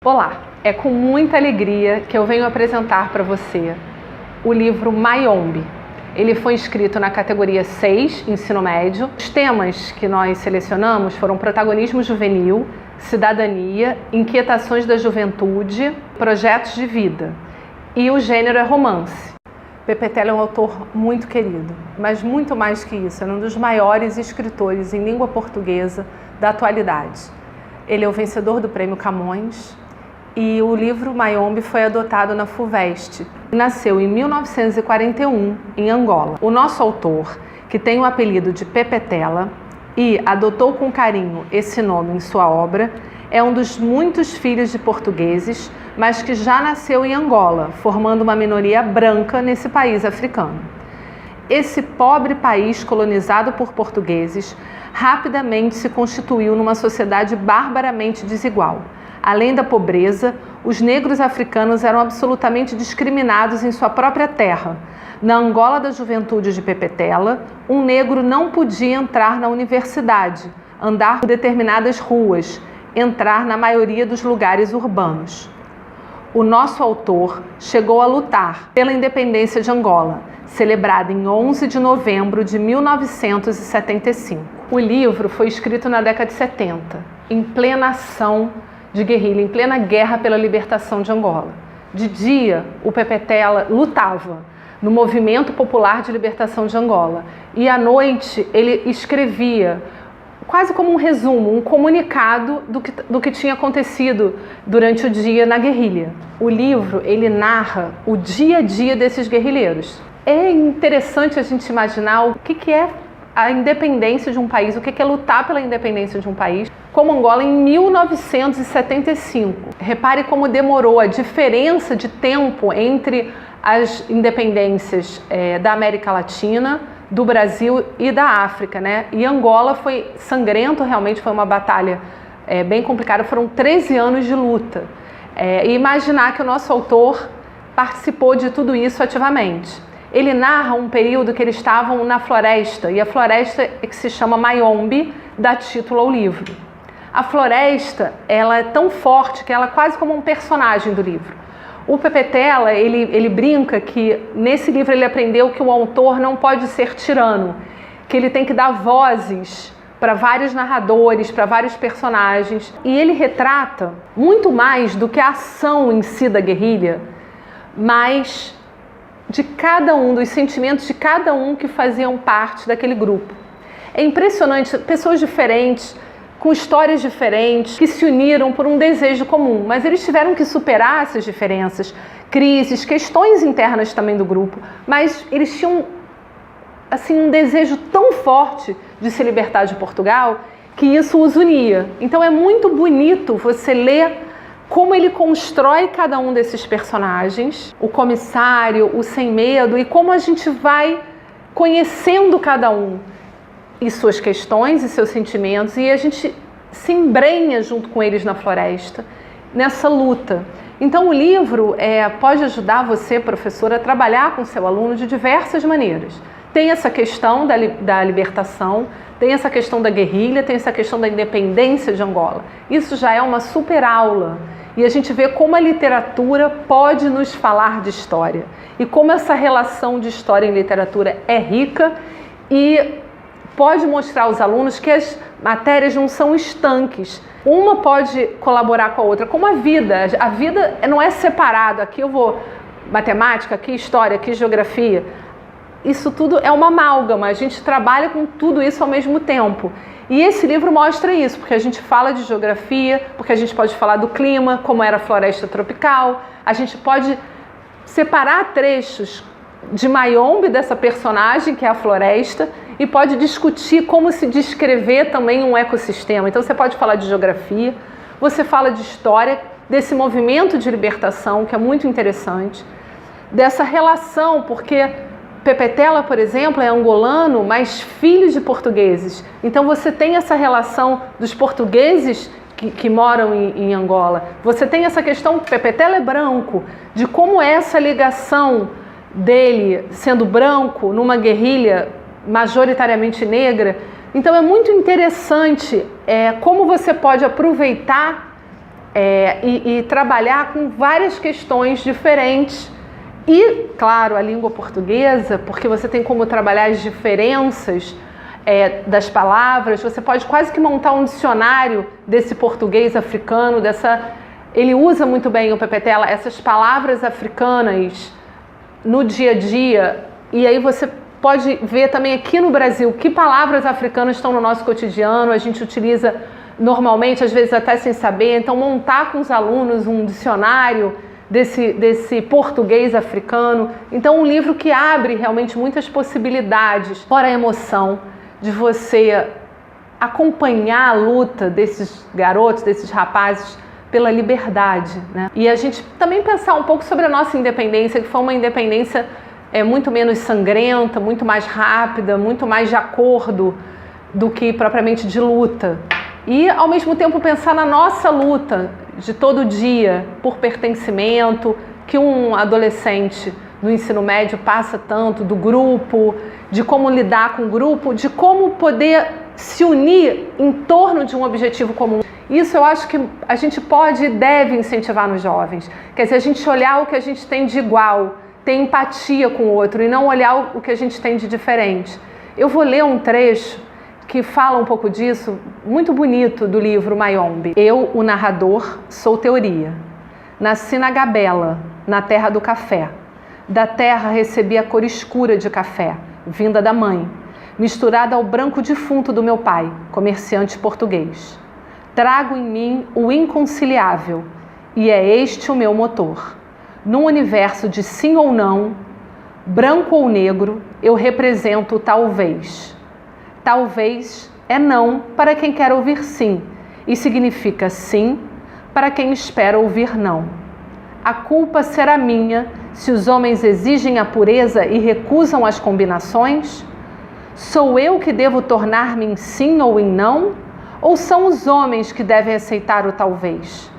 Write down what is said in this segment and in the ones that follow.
Olá, é com muita alegria que eu venho apresentar para você o livro Mayombe. Ele foi escrito na categoria 6, Ensino Médio. Os temas que nós selecionamos foram protagonismo juvenil, cidadania, inquietações da juventude, projetos de vida. E o gênero é romance. Pepe Tela é um autor muito querido, mas muito mais que isso, é um dos maiores escritores em língua portuguesa da atualidade. Ele é o vencedor do Prêmio Camões e o livro Mayombe foi adotado na FUVEST. Nasceu em 1941, em Angola. O nosso autor, que tem o apelido de Pepe Tela e adotou com carinho esse nome em sua obra, é um dos muitos filhos de portugueses, mas que já nasceu em Angola, formando uma minoria branca nesse país africano. Esse pobre país colonizado por portugueses rapidamente se constituiu numa sociedade barbaramente desigual. Além da pobreza, os negros africanos eram absolutamente discriminados em sua própria terra. Na Angola da juventude de Pepe Tela, um negro não podia entrar na universidade, andar por determinadas ruas, entrar na maioria dos lugares urbanos. O nosso autor chegou a lutar pela independência de Angola, celebrada em 11 de novembro de 1975. O livro foi escrito na década de 70, em plena ação de guerrilha, em plena guerra pela libertação de Angola. De dia, o Pepe Tela lutava no movimento popular de libertação de Angola e à noite ele escrevia quase como um resumo, um comunicado do que tinha acontecido durante o dia na guerrilha. O livro, ele narra o dia a dia desses guerrilheiros. É interessante a gente imaginar o que é a independência de um país, o que é lutar pela independência de um país, como Angola em 1975. Repare como demorou a diferença de tempo entre as independências da América Latina, do Brasil e da África, né? E Angola foi sangrento, realmente foi uma batalha bem complicada, foram 13 anos de luta. E imaginar que o nosso autor participou de tudo isso ativamente. Ele narra um período que eles estavam na floresta, e a floresta é que se chama Mayombe, dá título ao livro. A floresta, ela é tão forte que ela é quase como um personagem do livro. O Pepe Tela, ele brinca que nesse livro ele aprendeu que o autor não pode ser tirano, que ele tem que dar vozes para vários narradores, para vários personagens. E ele retrata muito mais do que a ação em si da guerrilha, mas de cada um, dos sentimentos de cada um que faziam parte daquele grupo. É impressionante, pessoas diferentes, com histórias diferentes, que se uniram por um desejo comum, mas eles tiveram que superar essas diferenças, crises, questões internas também do grupo, mas eles tinham assim, um desejo tão forte de se libertar de Portugal que isso os unia. Então é muito bonito você ler como ele constrói cada um desses personagens, o comissário, o sem medo, e como a gente vai conhecendo cada um e suas questões e seus sentimentos, e a gente se embrenha junto com eles na floresta, nessa luta. Então o livro pode ajudar você, professor, a trabalhar com seu aluno de diversas maneiras. Tem essa questão da libertação, tem essa questão da guerrilha, tem essa questão da independência de Angola. Isso já é uma super aula. E a gente vê como a literatura pode nos falar de história. E como essa relação de história e literatura é rica e pode mostrar aos alunos que as matérias não são estanques. Uma pode colaborar com a outra, como a vida. A vida não é separado. Aqui eu vou matemática, aqui história, aqui geografia. Isso tudo é uma amálgama, a gente trabalha com tudo isso ao mesmo tempo. E esse livro mostra isso, porque a gente fala de geografia, porque a gente pode falar do clima, como era a floresta tropical, a gente pode separar trechos de Mayombe, dessa personagem que é a floresta, e pode discutir como se descrever também um ecossistema. Então você pode falar de geografia, você fala de história, desse movimento de libertação, que é muito interessante, dessa relação, porque Pepe Tela, por exemplo, é angolano, mas filho de portugueses. Então você tem essa relação dos portugueses que moram em Angola. Você tem essa questão, Pepe Tela é branco, de como é essa ligação dele sendo branco numa guerrilha majoritariamente negra. Então é muito interessante como você pode aproveitar e trabalhar com várias questões diferentes. E, claro, a língua portuguesa, porque você tem como trabalhar as diferenças das palavras. Você pode quase que montar um dicionário desse português africano, ele usa muito bem, o Pepetela, essas palavras africanas no dia a dia, e aí você pode ver também aqui no Brasil que palavras africanas estão no nosso cotidiano, a gente utiliza normalmente, às vezes até sem saber. Então montar com os alunos um dicionário desse português africano. Então um livro que abre realmente muitas possibilidades, fora a emoção de você acompanhar a luta desses garotos, desses rapazes pela liberdade, né? E a gente também pensar um pouco sobre a nossa independência, que foi uma independência muito menos sangrenta, muito mais rápida, muito mais de acordo do que propriamente de luta. E, ao mesmo tempo, pensar na nossa luta de todo dia por pertencimento, que um adolescente no ensino médio passa tanto, do grupo, de como lidar com o grupo, de como poder se unir em torno de um objetivo comum. Isso eu acho que a gente pode e deve incentivar nos jovens. Quer dizer, a gente olhar o que a gente tem de igual, ter empatia com o outro e não olhar o que a gente tem de diferente. Eu vou ler um trecho que fala um pouco disso, muito bonito, do livro Mayombe. Eu, o narrador, sou teoria. Nasci na Gabela, na terra do café. Da terra recebi a cor escura de café, vinda da mãe, misturada ao branco defunto do meu pai, comerciante português. Trago em mim o inconciliável, e é este o meu motor. Num universo de sim ou não, branco ou negro, eu represento o talvez. Talvez é não para quem quer ouvir sim, e significa sim para quem espera ouvir não. A culpa será minha se os homens exigem a pureza e recusam as combinações? Sou eu que devo tornar-me em sim ou em não? Ou são os homens que devem aceitar o talvez?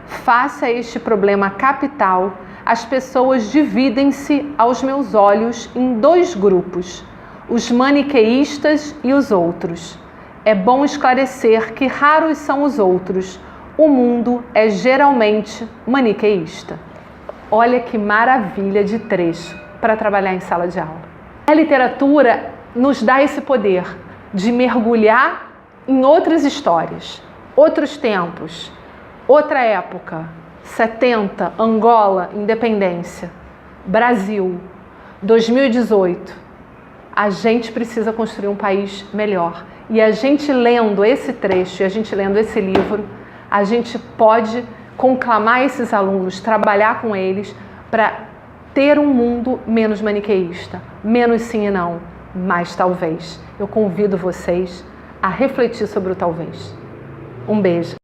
Face a este problema capital, as pessoas dividem-se aos meus olhos em dois grupos, os maniqueístas e os outros. É bom esclarecer que raros são os outros. O mundo é geralmente maniqueísta. Olha que maravilha de trecho para trabalhar em sala de aula. A literatura nos dá esse poder de mergulhar em outras histórias, outros tempos, outra época, 70, Angola, independência, Brasil, 2018. A gente precisa construir um país melhor. E a gente lendo esse trecho, e a gente lendo esse livro, a gente pode conclamar esses alunos, trabalhar com eles para ter um mundo menos maniqueísta, menos sim e não, mais talvez. Eu convido vocês a refletir sobre o talvez. Um beijo.